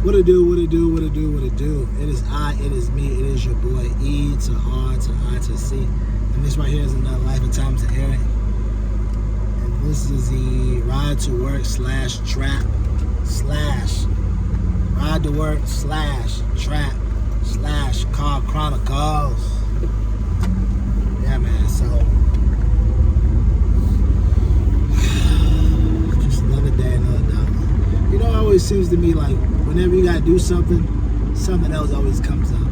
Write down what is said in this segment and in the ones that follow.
What it do, what it do, what it do, what it do. It is I, it is me, it is your boy E to R to I to C. And this right here is another Life and Times of Eric. And this is the ride to work slash trap slash ride to work slash trap slash car chronicles. Yeah, man, so just another day, another dollar. You know, it always seems to me like whenever you gotta do something, something else always comes up.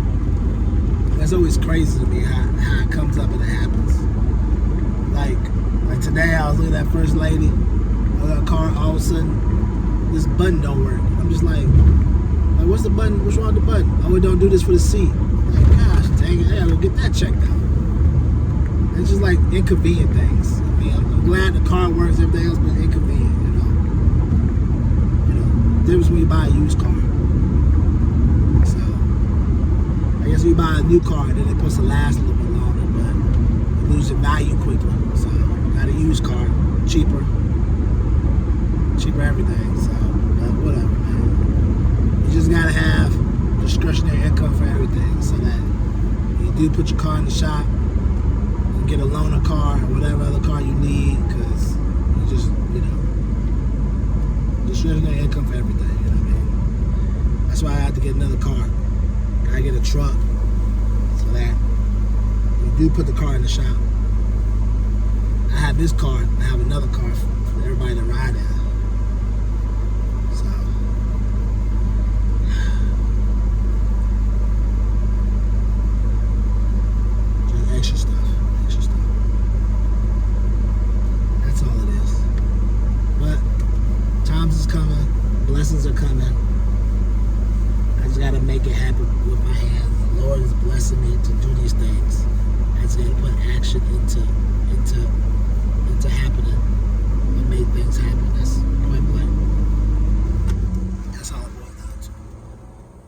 That's always crazy to me how it comes up and it happens. Like today, I was looking at First Lady. I got a car. All of a sudden, this button don't work. I'm just like, what's the button? What's wrong with the button? Oh, we don't do this for the seat. Like, gosh, dang it! I gotta go get that checked out. It's just like inconvenient things. I mean, I'm glad the car works. Everything else, but inconvenient. Difference when you buy a used car. So I guess when you buy a new car, then it supposed to last a little bit longer, but you lose the value quickly. So got a used car, cheaper everything. So but whatever, man. You just gotta have discretionary income for everything, so that you do put your car in the shop, you get a loaner car or whatever other car you need, because you just discretionary income for everything, you know what I mean? That's why I had to get another car. I get a truck so that you do put the car in the shop. I have this car, I have another car for everybody to ride in. So just extra stuff. That's all it is. But times is coming, blessings are coming. I just gotta make it happen with my hands. The Lord is blessing me to do these things. I just gotta put action into happening and make things happen. That's point blank. That's all it boils down to.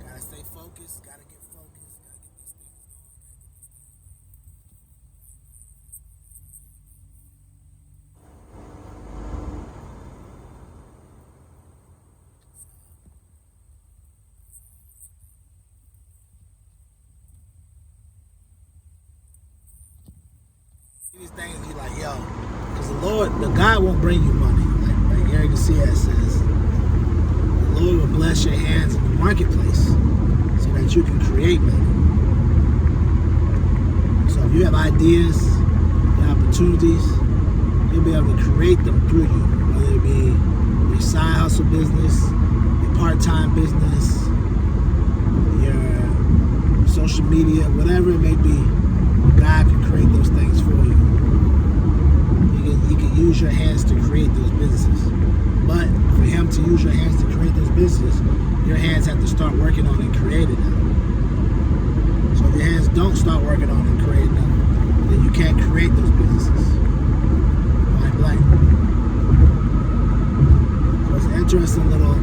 Gotta stay focused, gotta get focused, gotta get these things going. These things be like, yo, because the God won't bring you money. Like Gary Garcia says, the Lord will bless your hands in the marketplace so that you can create money. So if you have ideas, opportunities, you'll be able to create them through you, whether it be your side hustle business, your part-time business, your social media, whatever it may be. God can create those things for you. You can use your hands to create those businesses. But for him to use your hands to create those businesses, your hands have to start working on and creating them. So if your hands don't start working on and creating them, then you can't create those businesses. Point blank. So it's an interesting little,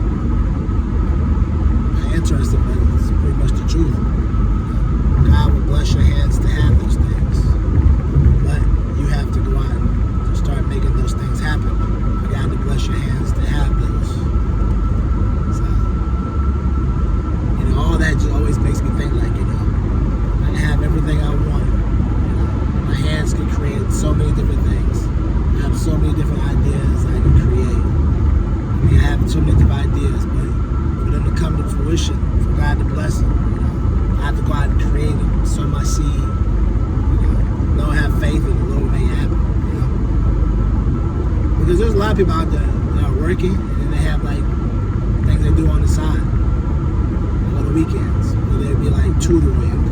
not interesting, but it's pretty much the truth. God will bless your hands to have those things. But you have to go out and start making those things happen. You got to bless your hands to have those. So, all that just always makes me think like, I can have everything I want. My hands can create so many different things. I have so many different ideas I can create. I have so many different ideas, but for them to come to fruition, for God to bless them, I have to go out and create it, sow my seed. Don't have faith in the Lord may happen. Because there's a lot of people out there that are working and then they have like things they do on the side on the weekends. Whether it be like tutoring,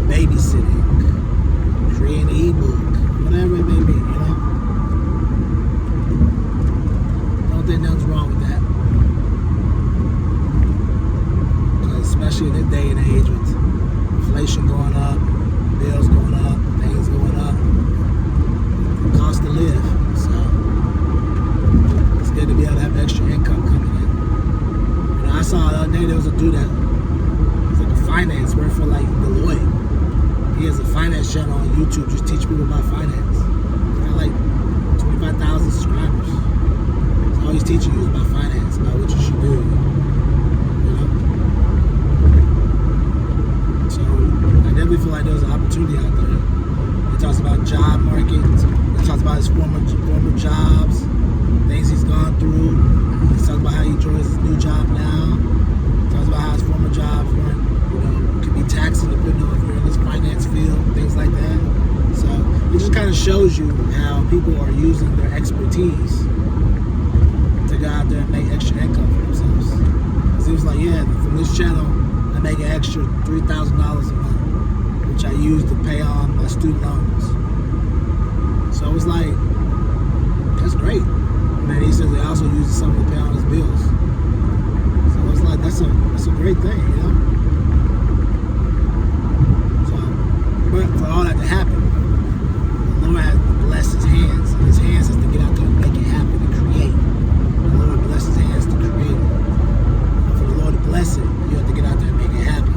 babysitting, creating an ebook, whatever it may be, Don't think nothing's wrong with that. Especially in this day and age with inflation going up, bills going up, things going up, the cost to live. So it's good to be able to have extra income coming in. I saw the other day there was a dude that was like a finance, worked for like Deloitte. He has a finance channel on YouTube, just teach people about finance. He got like 25,000 subscribers. So all he's teaching you is about finance, about what you should do. was like, yeah, from this channel, I make an extra $3,000 a month, which I use to pay on my student loans. So I was like, that's great. And then he says he also uses some to pay on his bills. So I was like, that's a great thing, you know? So, but for all that to happen, the Lord has to bless his hands. And his hands has to get out there and make it happen, to create. The Lord bless his hands to create it. And for the Lord to bless it, you have to get out there and make it happen.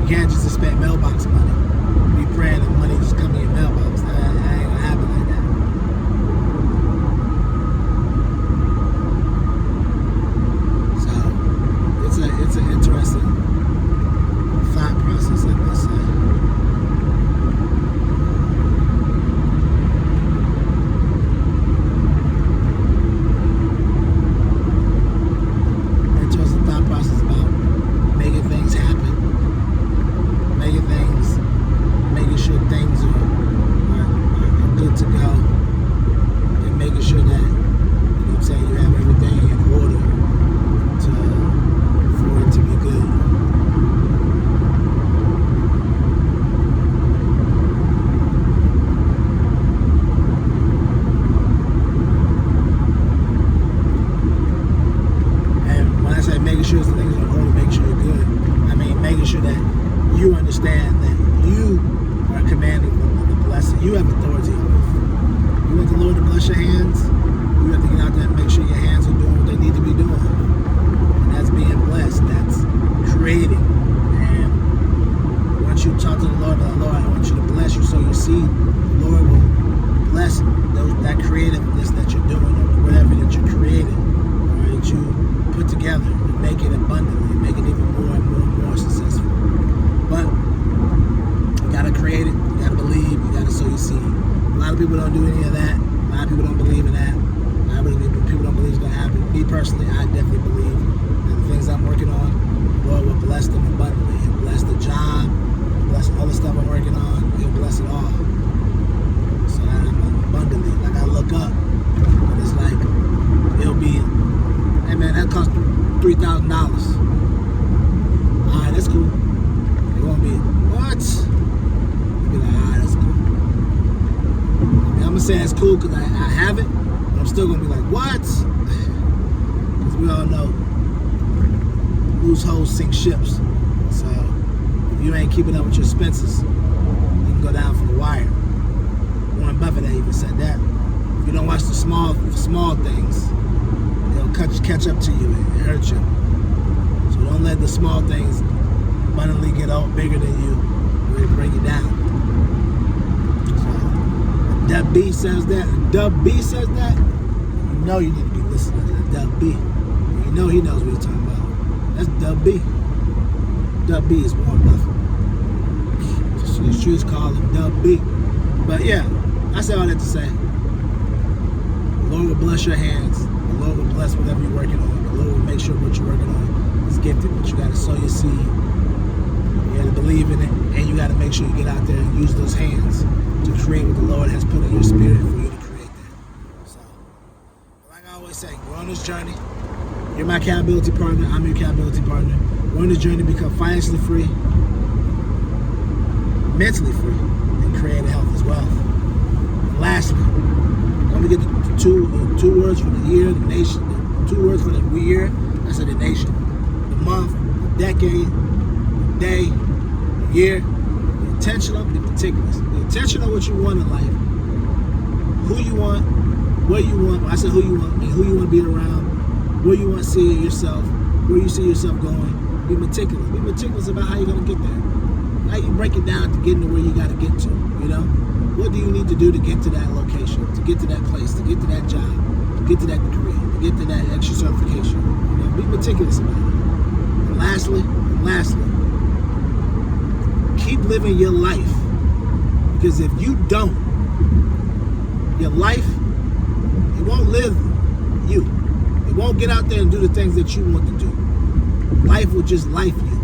You can't just expect mailbox money. Be praying that money just come in your mailbox. That ain't gonna happen like that. So it's an interesting thought process, I must say. Interesting thought process about making things happen, making sure things are good to go, and making sure that, you know what I'm saying, you have everything in order for it to be good. And when I say making sure the things are in order, making sure you're good, I mean making sure that you understand that you are commanded with the blessing. You have authority over it. You want the Lord to bless your hands, you have to get out there and make sure your hands are doing what they need to be doing. And that's being blessed. That's creating. And once you talk to the Lord, Lord, I want you to bless you so you see the Lord will bless that creativeness that you're doing, or whatever that you're creating, or that you put together, and make it abundantly, make it even more and more and more successful. But you gotta create it, you gotta believe, you gotta sow your seed. A lot of people don't do any of that. A lot of people don't believe in that. A lot of people don't believe it's gonna happen. Me personally, I definitely believe that the things I'm working on, the Lord will bless them abundantly. He'll bless the job, he'll bless all the stuff I'm working on, he'll bless it all. So that I'm abundantly, like I look up, and it's like, it'll be, hey man, that cost $3,000. Alright, that's cool. It won't be, what? You'll be like, alright, that's cool. I mean, I'm gonna say it's cool because I have it, but I'm still gonna be like, what? Because we all know, loose holes sink ships. So if you ain't keeping up with your expenses, you can go down for the wire. Warren Buffett even said that. If you don't watch the small things, they'll catch up to you and hurt you. So don't let the small things abundantly get all bigger than you, or it bring you down. So DUB B says that. DUB B says that. You know you need to be listening to DUB B. You know he knows what he's talking about. That's DUB B. DUB B is Warren Buffett. So the streets call him DUB B. But yeah, I say all that to say, the Lord will bless your hands. The Lord will bless whatever you're working on. The Lord will make sure what you're working on is gifted. But you got to sow your seed. You got to believe in it. And you got to make sure you get out there and use those hands to create what the Lord has put in your spirit for you to create that. So, like I always say, we're on this journey. You're my accountability partner. I'm your accountability partner. We're on this journey to become financially free, mentally free, and create health as well. And lastly, I'm going to get the two words for the year, the nation. The 2 words for the year, I said the nation. The month, the decade, the day, the year. Be intentional, be meticulous. Be intentional what you want in life. Who you want, what you want. When I said who you want, I mean who you want to be around, where you want to see yourself, where you see yourself going. Be meticulous. Be meticulous about how you're going to get there. How you break it down to getting to where you got to get to, you know? What do you need to do to get to that location, to get to that place, to get to that job, to get to that degree, to get to that extra certification? You know, be meticulous about it. And lastly, keep living your life. Because if you don't, your life, it won't live you. It won't get out there and do the things that you want to do. Life will just life you.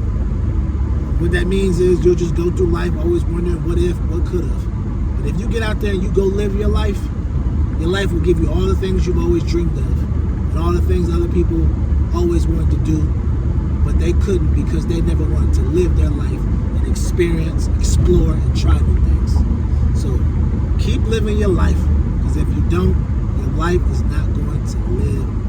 What that means is you'll just go through life always wondering what if, what could have. But if you get out there and you go live your life will give you all the things you've always dreamed of, and all the things other people always wanted to do, but they couldn't because they never wanted to live their life and experience, explore, and try new things. So keep living your life, because if you don't, your life is not going to live